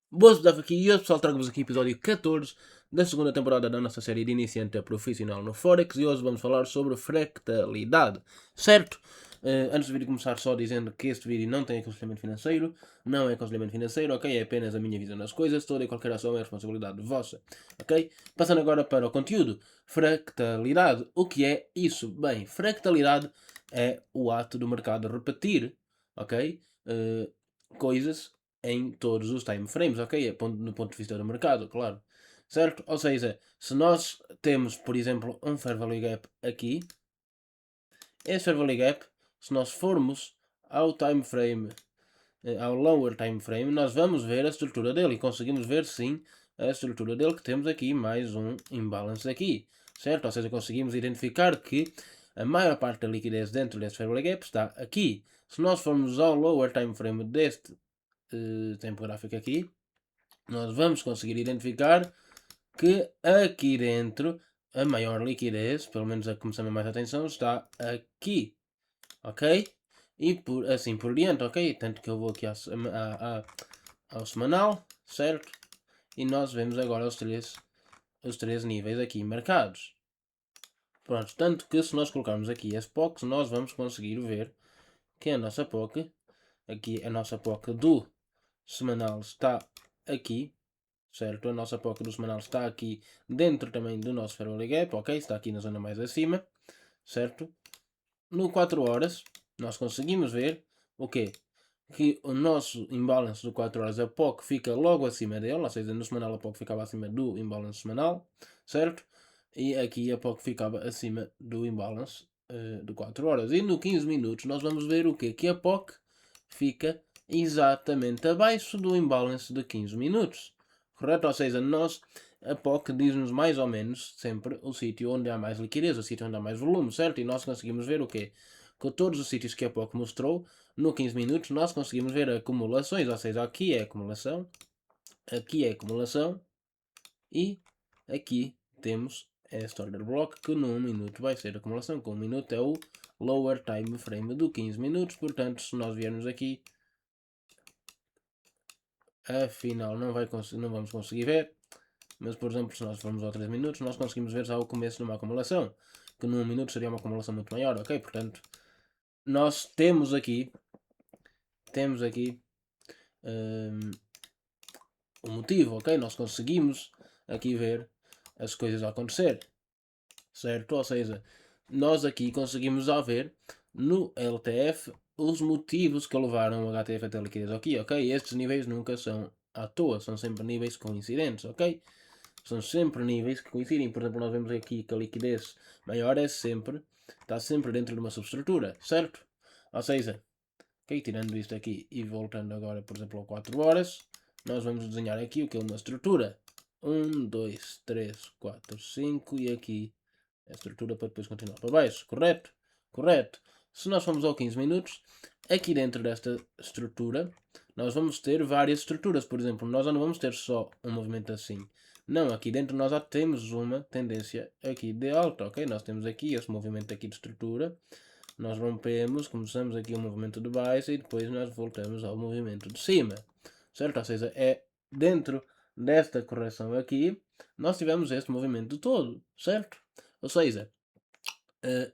Boas, Dava aqui e hoje, pessoal, trago-vos aqui episódio 14 da segunda temporada da nossa série de iniciante a profissional no Forex e hoje vamos falar sobre fractalidade, certo? Antes do vídeo começar, só dizendo que este vídeo não tem aconselhamento financeiro, não é aconselhamento financeiro, ok? É apenas a minha visão das coisas, toda e qualquer ação é responsabilidade vossa, ok? Passando agora para o conteúdo. Fractalidade, o que é isso? Bem, fractalidade é o ato do mercado repetir, ok? Coisas em todos os time frames, ok? No ponto de vista do mercado, claro. Certo? Ou seja, se nós temos, por exemplo, um Fair Value Gap aqui, esse Fair Value Gap, se nós formos ao time frame, ao lower time frame, nós vamos ver a estrutura dele e conseguimos ver sim a estrutura dele, que temos aqui mais um imbalance aqui, certo? Ou seja, conseguimos identificar que a maior parte da liquidez dentro deste Fair Value Gap está aqui. Se nós formos ao lower time frame deste tempo gráfico aqui, nós vamos conseguir identificar que aqui dentro a maior liquidez, pelo menos a que me chama mais atenção, está aqui, ok? E assim por diante, ok? Tanto que eu vou aqui ao semanal, certo? E nós vemos agora os três níveis aqui marcados. Pronto, tanto que se nós colocarmos aqui as POCs, nós vamos conseguir ver que a nossa POC, aqui a nossa POC do semanal está aqui, certo? A nossa POC do semanal está aqui dentro também do nosso Fair Value Gap, ok? Está aqui na zona mais acima, certo? No 4 horas, nós conseguimos ver o quê? Que o nosso imbalance do 4 horas, a POC fica logo acima dele, ou seja, no semanal a POC ficava acima do imbalance semanal, certo? E aqui a POC ficava acima do imbalance de 4 horas. E no 15 minutos nós vamos ver o quê? Que a POC fica exatamente abaixo do imbalance de 15 minutos. Correto? Ou seja, a POC diz-nos mais ou menos sempre o sítio onde há mais liquidez, o sítio onde há mais volume, certo? E nós conseguimos ver o quê? Com todos os sítios que a POC mostrou, no 15 minutos nós conseguimos ver acumulações, ou seja, aqui é acumulação e aqui temos esta order block que no 1 minuto vai ser acumulação, com 1 minuto é o lower time frame do 15 minutos, portanto se nós viermos aqui, afinal não vamos conseguir ver, mas por exemplo se nós formos ao 3 minutos nós conseguimos ver já o começo de uma acumulação, que no 1 minuto seria uma acumulação muito maior, ok? Portanto, nós temos aqui o motivo, ok? Nós conseguimos aqui ver as coisas a acontecer, certo? Ou seja, nós aqui conseguimos já ver no LTF os motivos que levaram o HTF até a liquidez aqui, ok? Estes níveis nunca são à toa, são sempre níveis coincidentes, ok? São sempre níveis que coincidem. Por exemplo, nós vemos aqui que a liquidez maior está sempre dentro de uma subestrutura, certo? Ou seja, ok, tirando isto aqui e voltando agora, por exemplo, a 4 horas, nós vamos desenhar aqui o que é uma estrutura. 1, 2, 3, 4, 5 e aqui a estrutura para depois continuar para baixo, correto? Correto. Se nós formos ao 15 minutos, aqui dentro desta estrutura, nós vamos ter várias estruturas. Por exemplo, nós já não vamos ter só um movimento assim. Não, aqui dentro nós já temos uma tendência aqui de alta, ok? Nós temos aqui esse movimento aqui de estrutura. Nós rompemos, começamos aqui o movimento de baixo e depois nós voltamos ao movimento de cima, certo? Ou seja, é dentro desta correção aqui, nós tivemos este movimento todo, certo? Ou seja,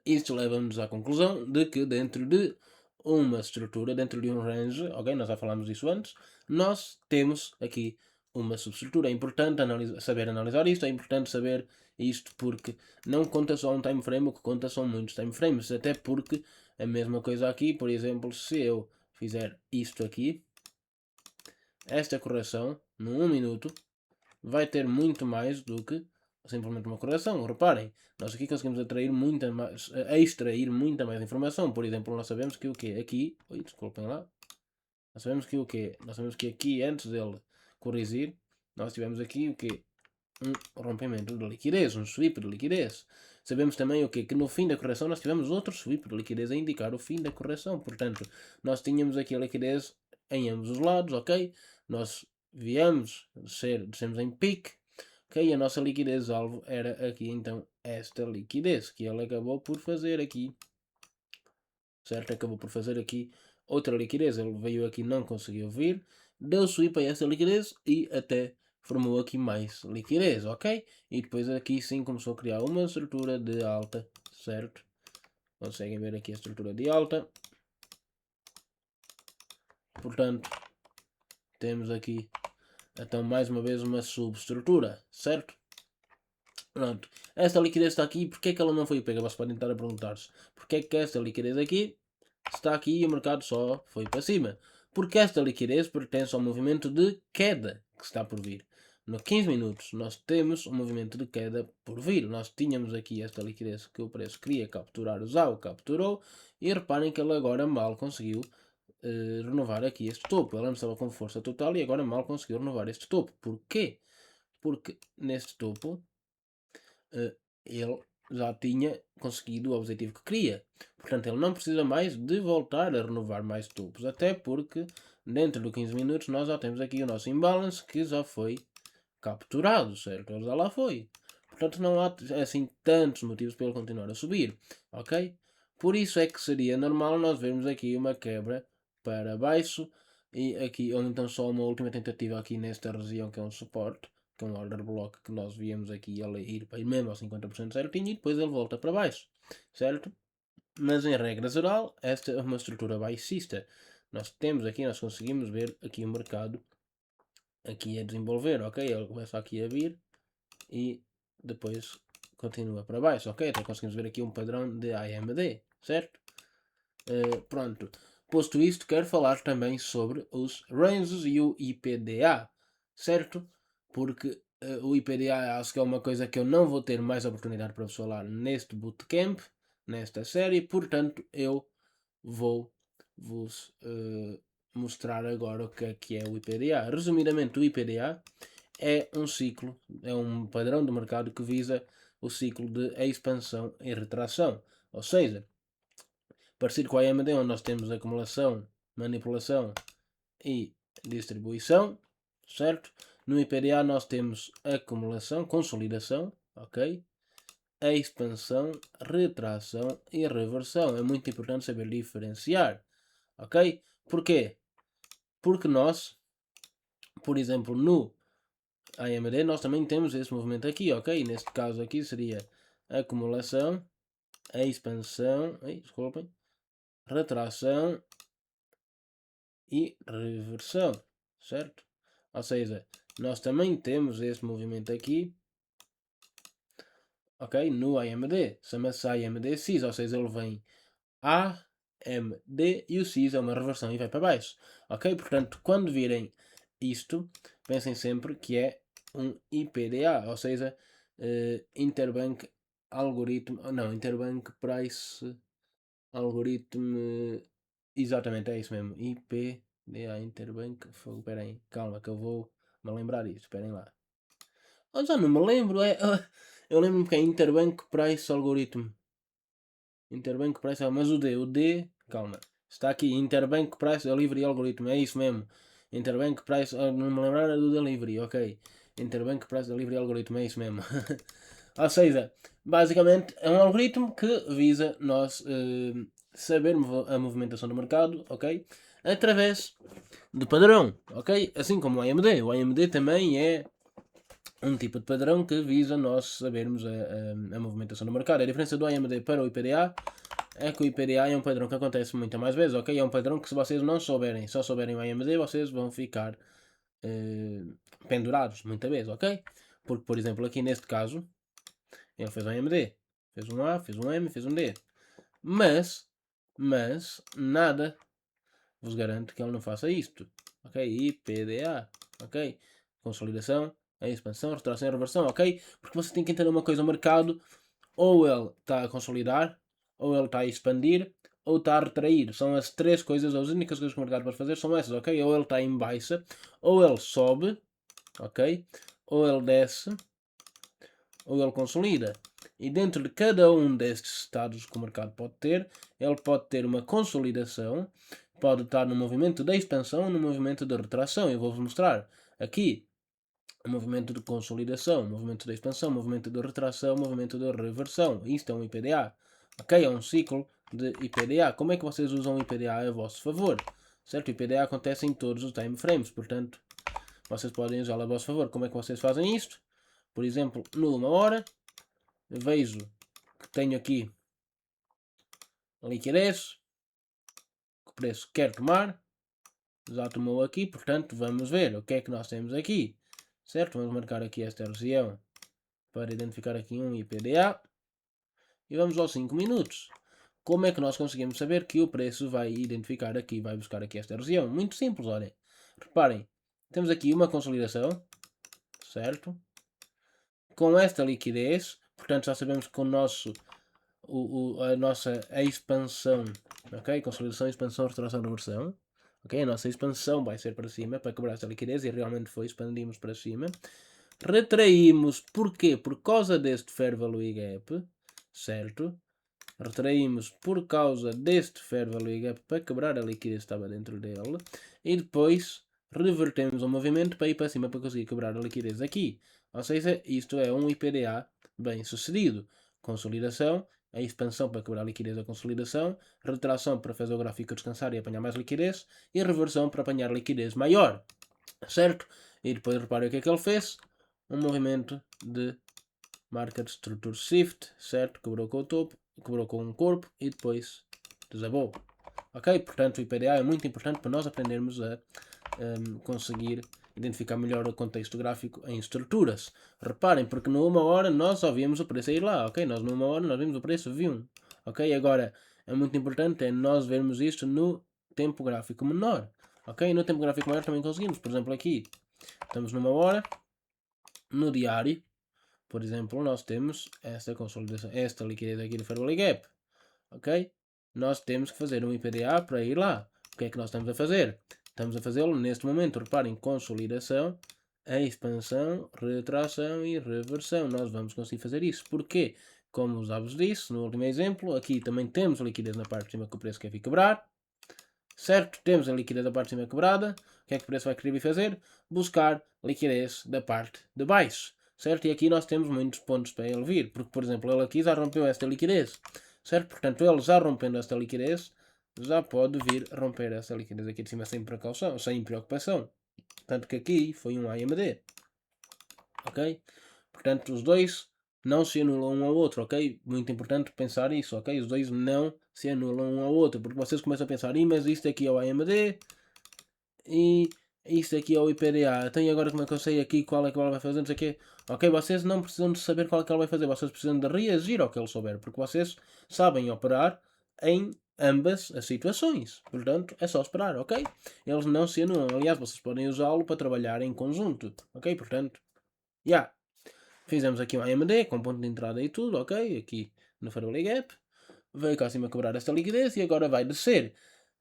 isto leva-nos à conclusão de que dentro de uma estrutura, dentro de um range, ok, nós já falámos disso antes, nós temos aqui uma subestrutura. É importante saber analisar isto, é importante saber isto porque não conta só um time frame, o que conta são muitos time frames, até porque a mesma coisa aqui, por exemplo, se eu fizer isto aqui, esta correção, no 1 minuto, vai ter muito mais do que simplesmente uma correção. Reparem, nós aqui conseguimos extrair muita mais informação. Por exemplo, nós sabemos que o que aqui, desculpem lá, nós sabemos que o que nós sabemos que aqui antes dele corrigir, nós tivemos aqui o que um rompimento de liquidez, um sweep de liquidez. Sabemos também o que no fim da correção nós tivemos outro sweep de liquidez a indicar o fim da correção. Portanto, nós tínhamos aqui a liquidez em ambos os lados, ok? Nós descemos em pique, ok? A nossa liquidez alvo era aqui então esta liquidez que ele acabou por fazer aqui, certo? Acabou por fazer aqui outra liquidez. Ele veio aqui, não conseguiu vir, deu sweep a essa liquidez e até formou aqui mais liquidez, ok? E depois aqui sim começou a criar uma estrutura de alta, certo? Conseguem ver aqui a estrutura de alta. Portanto, temos aqui então mais uma vez uma subestrutura, certo? Pronto, esta liquidez está aqui, porque é que ela não foi pega? Vocês podem estar a perguntar-se, porque é que esta liquidez aqui está aqui e o mercado só foi para cima? Porque esta liquidez pertence ao movimento de queda que está por vir. No 15 minutos nós temos um movimento de queda por vir. Nós tínhamos aqui esta liquidez que o preço queria capturar, o capturou, e reparem que ele agora mal conseguiu renovar aqui este topo. Ela não estava com força total e agora mal conseguiu renovar este topo. Porquê? Porque neste topo ele já tinha conseguido o objetivo que queria. Portanto, ele não precisa mais de voltar a renovar mais topos. Até porque dentro de 15 minutos nós já temos aqui o nosso imbalance que já foi capturado, certo? Ele já lá foi. Portanto, não há assim tantos motivos para ele continuar a subir, ok? Por isso é que seria normal nós vermos aqui uma quebra para baixo e aqui, ou então só uma última tentativa aqui nesta região que é um suporte, que é um order block que nós víamos aqui ele ir para mesmo ao 50% certinho e depois ele volta para baixo, certo? Mas em regra geral, esta é uma estrutura baixista. Nós temos aqui, nós conseguimos ver aqui o mercado aqui a desenvolver, ok? Ele começa aqui a vir e depois continua para baixo, ok? Então conseguimos ver aqui um padrão de AMD, certo? Pronto. Posto isto, quero falar também sobre os ranges e o IPDA, certo? Porque o IPDA acho que é uma coisa que eu não vou ter mais oportunidade para vos falar neste bootcamp, nesta série, portanto eu vou vos mostrar agora o que é o IPDA. Resumidamente, o IPDA é um ciclo, é um padrão de mercado que visa o ciclo de expansão e retração. Ou seja, parecido com a AMD, onde nós temos acumulação, manipulação e distribuição, certo? No IPDA nós temos acumulação, consolidação, ok? Expansão, retração e reversão. É muito importante saber diferenciar, ok? Porquê? Porque nós, por exemplo, no AMD nós também temos esse movimento aqui, ok? Neste caso aqui seria acumulação, expansão, desculpem, retração e reversão, certo? Ou seja, nós também temos esse movimento aqui, ok? No AMD, chama-se AMD CIS, ou seja, ele vem AMD e o CIS é uma reversão e vai para baixo, ok? Portanto, quando virem isto, pensem sempre que é um IPDA, ou seja, Interbank Algoritmo, não, Interbank Price Algoritmo, exatamente, é isso mesmo, IPDA Interbank, espera aí, calma que eu vou me lembrar disso, esperem lá. Eu já não me lembro, eu lembro-me que é Interbank Price Algoritmo. Interbank Price, mas o D, calma, está aqui, Interbank Price Delivery Algoritmo, é isso mesmo. Interbank Price, não me lembrar do Delivery, ok. Interbank Price Delivery Algoritmo, é isso mesmo. Ou seja, basicamente é um algoritmo que visa nós saber a movimentação do mercado, ok? Através do padrão, ok? Assim como o AMD. O AMD também é um tipo de padrão que visa nós sabermos a movimentação do mercado. A diferença do AMD para o IPDA é que o IPDA é um padrão que acontece muitas mais vezes, ok? É um padrão que se vocês não souberem, só souberem o AMD, vocês vão ficar pendurados muitas vezes, ok? Porque, por exemplo, aqui neste caso, ele fez o AMD, fez um A, fez um M, fez um D. Mas nada vos garante que ele não faça isto, ok? IPDA, ok? Consolidação, a expansão, retração e reversão, ok? Porque você tem que entender uma coisa, o mercado ou ele está a consolidar, ou ele está a expandir, ou está a retrair. São as três coisas, as únicas coisas que o mercado pode fazer são essas, ok? Ou ele está em baixa, ou ele sobe, ok? Ou ele desce, ou ele consolida. E dentro de cada um destes estados que o mercado pode ter, ele pode ter uma consolidação, pode estar no movimento de expansão, no movimento de retração. Eu vou-vos mostrar aqui o movimento de consolidação, movimento de expansão, movimento de retração, movimento de reversão. Isto é um IPDA. Ok? É um ciclo de IPDA. Como é que vocês usam o IPDA a vosso favor? certo? O IPDA acontece em todos os time frames, portanto, vocês podem usá-lo a vosso favor. Como é que vocês fazem isto? Por exemplo, numa hora, vejo que tenho aqui a liquidez, que o preço quer tomar, já tomou aqui, portanto, vamos ver o que é que nós temos aqui, certo? Vamos marcar aqui esta região para identificar aqui um IPDA e vamos aos 5 minutos. Como é que nós conseguimos saber que o preço vai identificar aqui, vai buscar aqui esta região? Muito simples, olhem. Reparem, temos aqui uma consolidação, certo? Com esta liquidez, portanto já sabemos que a nossa expansão, ok? Consolidação, expansão, retração, reversão. Ok? A nossa expansão vai ser para cima, para quebrar esta liquidez, e realmente foi, expandimos para cima. Retraímos, porquê? Por causa deste Fair Value Gap, certo? Retraímos por causa deste Fair Value Gap para quebrar a liquidez que estava dentro dele. E depois revertemos o movimento para ir para cima para conseguir quebrar a liquidez aqui. Ou seja, isto é um IPDA bem sucedido. Consolidação, a expansão para quebrar a liquidez da consolidação, retração para fazer o gráfico descansar e apanhar mais liquidez, e reversão para apanhar liquidez maior. Certo? E depois reparem o que é que ele fez. Um movimento de Market Structure Shift, certo? Quebrou com o topo, quebrou com um corpo e depois desabou. Ok? Portanto, o IPDA é muito importante para nós aprendermos a conseguir identificar melhor o contexto gráfico em estruturas. Reparem, porque numa hora nós só vimos o preço a ir lá, ok? Nós numa hora nós vimos o preço V1, ok? Agora, é muito importante nós vermos isto no tempo gráfico menor, ok? No tempo gráfico maior também conseguimos, por exemplo aqui, estamos numa hora, no diário, por exemplo, nós temos esta consolidação, esta liquidez aqui do Fair Value Gap, ok? Nós temos que fazer um IPDA para ir lá. O que é que nós estamos a fazer? Estamos a fazê-lo neste momento, reparem, consolidação, expansão, retração e reversão. Nós vamos conseguir fazer isso. Porquê? Como já vos disse no último exemplo, aqui também temos liquidez na parte de cima que o preço quer vir quebrar. Certo? Temos a liquidez da parte de cima quebrada. O que é que o preço vai querer vir fazer? Buscar liquidez da parte de baixo. Certo? E aqui nós temos muitos pontos para ele vir. Porque, por exemplo, ele aqui já rompeu esta liquidez. Certo? Portanto, ele já rompendo esta liquidez, já pode vir romper esta liquidez aqui de cima sem precaução, sem preocupação. Tanto que aqui foi um AMD. Ok? Portanto, os dois não se anulam um ao outro, ok? Muito importante pensar isso, ok? Os dois não se anulam um ao outro, porque vocês começam a pensar, mas isto aqui é o AMD e isto aqui é o IPDA. Então, e agora como é que eu sei aqui qual é que ele vai fazer? Não sei o quê. Ok, vocês não precisam de saber qual é que ele vai fazer, vocês precisam de reagir ao que ele souber, porque vocês sabem operar em ambas as situações. Portanto, é só esperar, ok? Eles não se anulam. Aliás, vocês podem usá-lo para trabalhar em conjunto, ok? Portanto, já. Yeah. Fizemos aqui um AMD com ponto de entrada e tudo, ok? Aqui no Fair Value Gap. Veio cá acima quebrar esta liquidez e agora vai descer.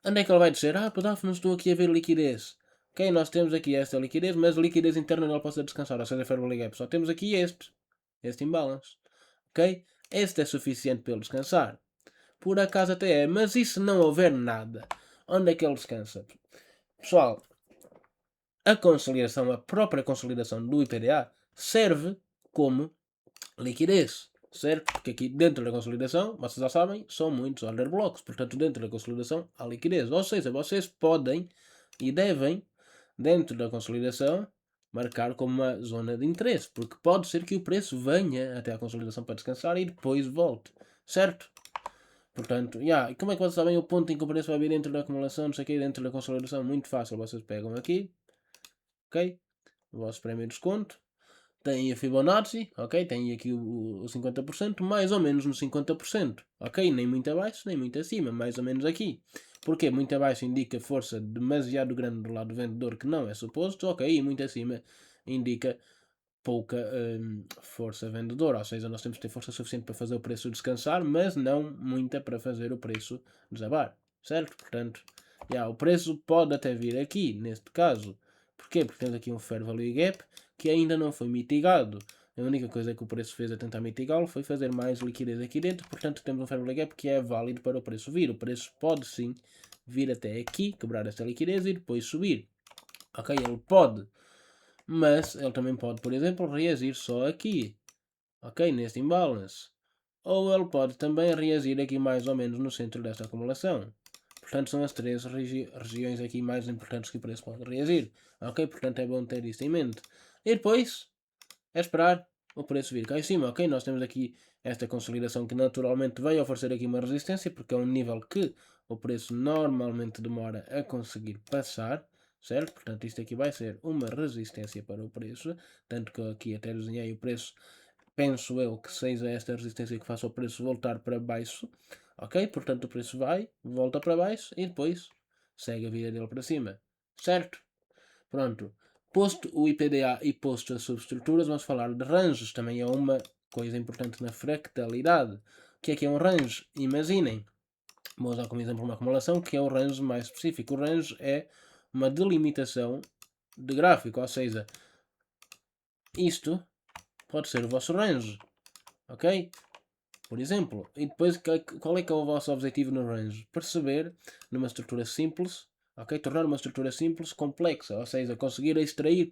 Onde é que ele vai descer? Ah, pedafo, não estou aqui a ver liquidez. Ok, nós temos aqui esta liquidez, mas a liquidez interna não pode descansar, ou seja, Fair Value Gap. Só temos aqui este imbalance. Ok? Este é suficiente para ele descansar. Por acaso até é, mas e se não houver nada? Onde é que ele descansa? Pessoal, a consolidação, a própria consolidação do IPDA serve como liquidez, certo? Porque aqui dentro da consolidação, vocês já sabem, são muitos order blocks, portanto dentro da consolidação há liquidez, ou seja, vocês podem e devem, dentro da consolidação, marcar como uma zona de interesse, porque pode ser que o preço venha até a consolidação para descansar e depois volte, certo? Portanto, e como é que vocês sabem o ponto em que o preço vai vir dentro da acumulação, não sei o que, dentro da consolidação? Muito fácil, vocês pegam aqui, ok? O vosso prémio de desconto, tem a Fibonacci, ok? Tem aqui o 50%, mais ou menos no 50%, ok? Nem muito abaixo, nem muito acima, mais ou menos aqui. Porque muito abaixo indica força demasiado grande do lado vendedor que não é suposto, ok? E muito acima indica pouca força vendedora, ou seja, nós temos que ter força suficiente para fazer o preço descansar, mas não muita para fazer o preço desabar, certo? Portanto, o preço pode até vir aqui, neste caso. Porquê? Porque temos aqui um Fair Value Gap que ainda não foi mitigado. A única coisa que o preço fez a tentar mitigá-lo foi fazer mais liquidez aqui dentro, portanto temos um Fair Value Gap que é válido para o preço vir. O preço pode sim vir até aqui, quebrar esta liquidez e depois subir. Ok, ele pode, mas ele também pode, por exemplo, reagir só aqui, ok, neste imbalance. Ou ele pode também reagir aqui mais ou menos no centro desta acumulação. Portanto, são as três regiões aqui mais importantes que o preço pode reagir. Ok? Portanto, é bom ter isso em mente. E depois, é esperar o preço vir cá em cima. Ok? Nós temos aqui esta consolidação que naturalmente vai oferecer aqui uma resistência, porque é um nível que o preço normalmente demora a conseguir passar. Certo? Portanto, isto aqui vai ser uma resistência para o preço. Tanto que aqui até desenhei o preço. Penso eu que seja esta resistência que faça o preço voltar para baixo. Ok? Portanto, o preço vai, volta para baixo e depois segue a vida dele para cima. Certo? Pronto. Posto o IPDA e posto as subestruturas, vamos falar de ranges. Também é uma coisa importante na fractalidade. O que é um range? Imaginem. Vou usar como exemplo uma acumulação, que é o range mais específico. O range é uma delimitação de gráfico, ou seja, isto pode ser o vosso range. Ok? Por exemplo, e depois qual é que é o vosso objetivo no range? Perceber numa estrutura simples, ok? Tornar uma estrutura simples complexa, ou seja, conseguir extrair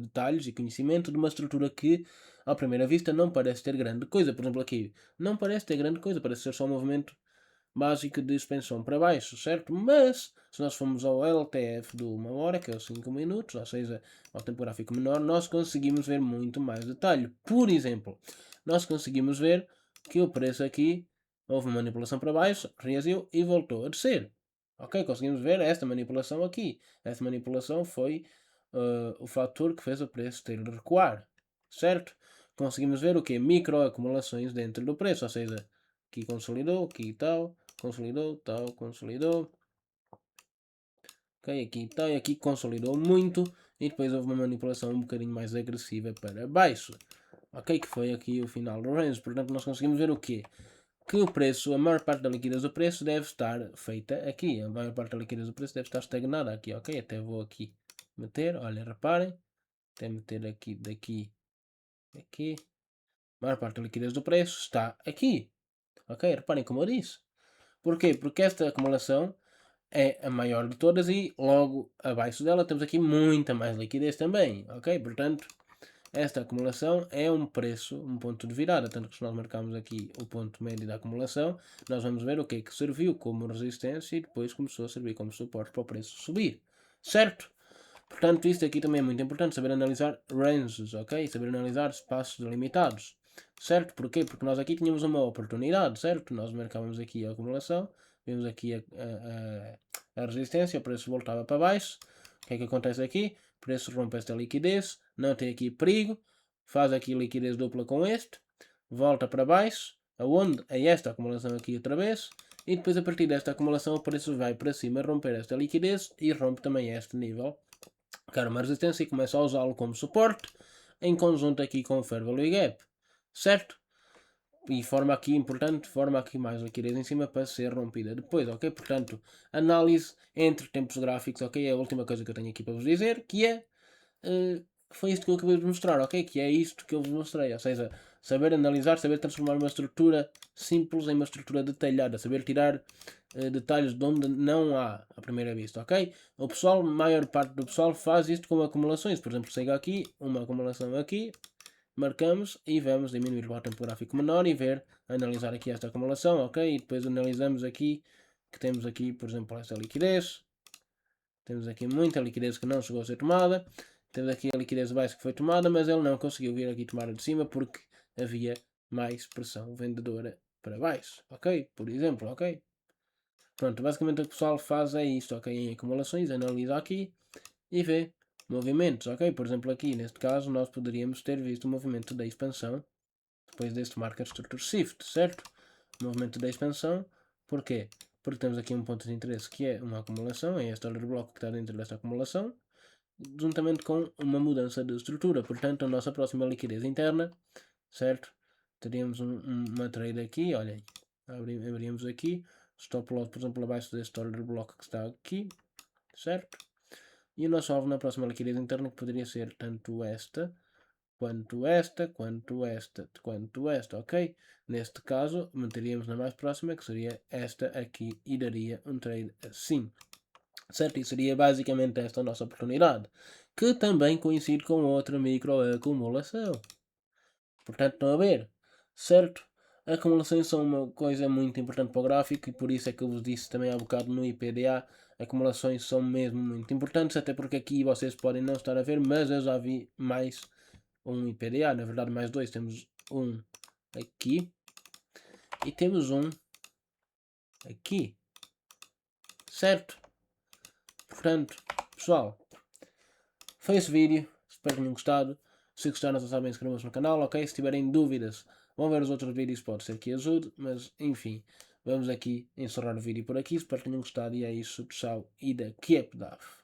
detalhes e conhecimento de uma estrutura que à primeira vista não parece ter grande coisa. Por exemplo, aqui não parece ter grande coisa, parece ser só um movimento básico de expansão para baixo, certo? Mas se nós formos ao LTF de 1 hora, que é os 5 minutos, ou seja, ao tempo gráfico menor, nós conseguimos ver muito mais detalhe. Por exemplo, nós conseguimos ver que o preço aqui houve uma manipulação para baixo, reagiu e voltou a descer. Ok, conseguimos ver esta manipulação aqui. Esta manipulação foi o fator que fez o preço ter de recuar, certo? Conseguimos ver o que? Microacumulações dentro do preço, ou seja, aqui consolidou, aqui tal, consolidou, tal, consolidou. Ok, aqui tal, e aqui consolidou muito e depois houve uma manipulação um bocadinho mais agressiva para baixo. Ok, que foi aqui o final do range. Portanto, nós conseguimos ver o quê? Que o preço, a maior parte da liquidez do preço deve estar feita aqui. A maior parte da liquidez do preço deve estar estagnada aqui, ok? Até vou aqui meter, olha, reparem. Até meter aqui, daqui, aqui. A maior parte da liquidez do preço está aqui. Ok? Reparem como eu disse. Porquê? Porque esta acumulação é a maior de todas e logo abaixo dela temos aqui muita mais liquidez também. Ok? Portanto, esta acumulação é um preço, um ponto de virada, tanto que se nós marcarmos aqui o ponto médio da acumulação, nós vamos ver o que é que serviu como resistência e depois começou a servir como suporte para o preço subir. Certo? Portanto, isto aqui também é muito importante, saber analisar ranges, ok? Saber analisar espaços delimitados. Certo? Porquê? Porque nós aqui tínhamos uma oportunidade, certo? Nós marcávamos aqui a acumulação, vimos aqui a resistência, o preço voltava para baixo. O que é que acontece aqui? O preço rompe esta liquidez, não tem aqui perigo, faz aqui liquidez dupla com este, volta para baixo, aonde? A esta acumulação aqui outra vez, e depois a partir desta acumulação o preço vai para cima romper esta liquidez e rompe também este nível, que era uma resistência, e começa a usá-lo como suporte, em conjunto aqui com o Fair Value Gap, certo? E forma aqui, importante, forma aqui mais liquidez em cima para ser rompida depois, ok? Portanto, análise entre tempos gráficos, ok? É a última coisa que eu tenho aqui para vos dizer, que é, foi isto que eu acabei de mostrar, ok? Que é isto que eu vos mostrei, ou seja, saber analisar, saber transformar uma estrutura simples em uma estrutura detalhada, saber tirar detalhes de onde não há à primeira vista, ok? O pessoal, a maior parte do pessoal faz isto com acumulações, por exemplo, chega aqui, uma acumulação aqui, marcamos e vamos diminuir para o tempo gráfico menor e ver, analisar aqui esta acumulação, ok? E depois analisamos aqui, que temos aqui, por exemplo, esta liquidez. Temos aqui muita liquidez que não chegou a ser tomada. Temos aqui a liquidez baixa que foi tomada, mas ele não conseguiu vir aqui tomar a de cima porque havia mais pressão vendedora para baixo, ok? Por exemplo, ok? Pronto, basicamente o que o pessoal faz é isto, ok? Em acumulações, analisa aqui e vê movimentos, ok? Por exemplo, aqui neste caso nós poderíamos ter visto o movimento da expansão depois deste marker structure shift, certo? O movimento da expansão, porquê? Porque temos aqui um ponto de interesse que é uma acumulação, é este order block que está dentro desta acumulação, juntamente com uma mudança de estrutura. Portanto, a nossa próxima liquidez interna, certo? Teríamos uma trade aqui, olhem, abrimos aqui, stop loss, por exemplo, abaixo deste order block que está aqui, certo? E o nosso alvo na próxima liquidez interna que poderia ser tanto esta, quanto esta, quanto esta, quanto esta, ok? Neste caso, meteríamos na mais próxima, que seria esta aqui, e daria um trade assim, certo? E seria basicamente esta a nossa oportunidade, que também coincide com outra microacumulação. Portanto, estão a ver, certo? Acumulações são uma coisa muito importante para o gráfico e por isso é que eu vos disse também há bocado no IPDA. Acumulações são mesmo muito importantes, até porque aqui vocês podem não estar a ver, mas eu já vi mais um IPDA, na verdade mais dois. Temos um aqui e temos um aqui, certo? Portanto, pessoal, foi esse vídeo, espero que tenham gostado. Se gostaram, já sabem, inscrevam-se no canal, ok? Se tiverem dúvidas, vão ver os outros vídeos, pode ser que ajude, mas enfim, vamos aqui encerrar o vídeo por aqui, espero que tenham gostado e é isso, tchau e daqui é pedaf.